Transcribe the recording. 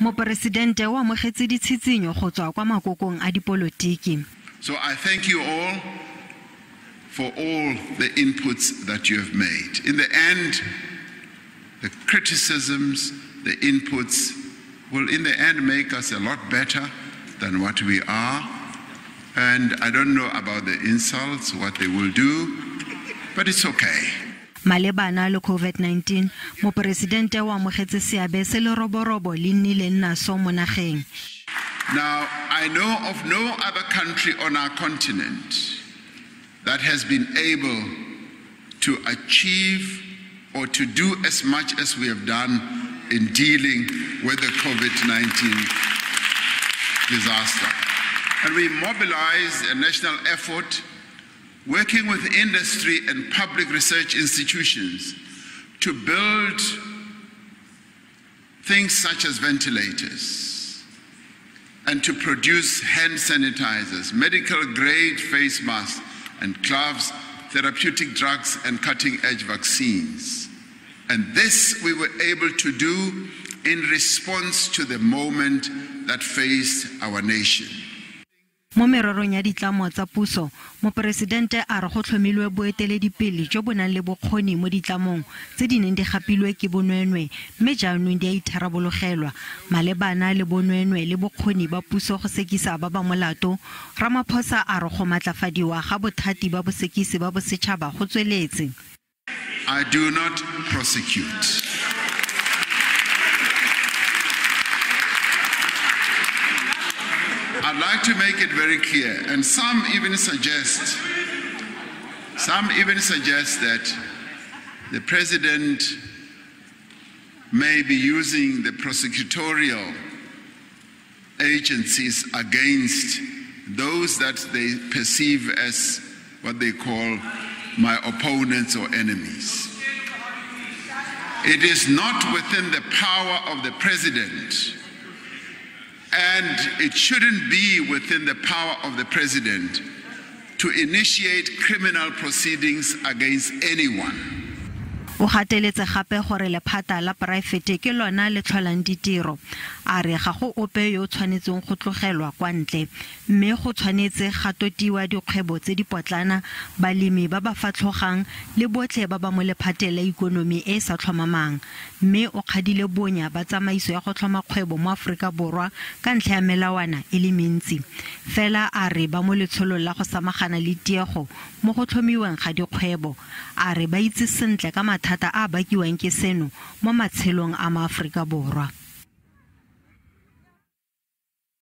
Mopresidente wa amogetse ditshitshinyo go tswa kwa makokong a dipolotiki. So I thank you all for all the inputs that you have made. In the end, the criticisms, the inputs will in the end make us a lot better than what we are. And I don't know about the insults, what they will do, but it's okay. Malebana le COVID-19, Mopresidente wa amogetse seabe se le roborobo le nnile nna so mo nageng. Now, I know of no other country on our continent that has been able to achieve or to do as much as we have done in dealing with the COVID-19 disaster. And we mobilized a national effort working with industry and public research institutions to build things such as ventilators and to produce hand sanitizers, medical grade face masks and gloves, therapeutic drugs and cutting-edge vaccines. And this we were able to do in response to the moment that faced our nation. Mo mererong ya ditlamo tsa puso, Mopresidente a re go tlhomilwe boeteledipele jo bo nang le bokgoni mo ditlamong tse di neng di gapilwe ke bonweenwee mme jaanong di a itharabologelwa malebana le bonweenwee le bokgoni ba puso go sekisa ba ba molato. Ramaphosa a re go matlafadiwa ga bothati ba bosekisi ba bosetshaba go tsweletse. I do not prosecute. I'd like to make it very clear, and some even suggest that the president may be using the prosecutorial agencies against those that they perceive as what they call my opponents or enemies. It is not within the power of the president, and it shouldn't be within the power of the president to initiate criminal proceedings against anyone. O gateletse gape gore lephata la poraefete ke lona le tlholang ditiro. A re ga go ope yo tshwanetseng go tlogelwa kwa ntle, mme go tshwanetse ga totiwa dikgwebo tse di potlana, balemi ba ba fatlhogang le botlhe ba ba mo lephateng la ikonomi e sa tlhomamang. Mme o kgadile bonya ba tsamaiso ya go tlhoma kgwebo mo Aforika Borwa ka ntlha ya melawana e le mentsi. Fela a re ba mo letsholong la go samagana le tiego mo go tlhomiweng ga dikgwebo. A re ba itse sentle ka mathata a bakiwang ke seno mo matshelong a maAforika Borwa.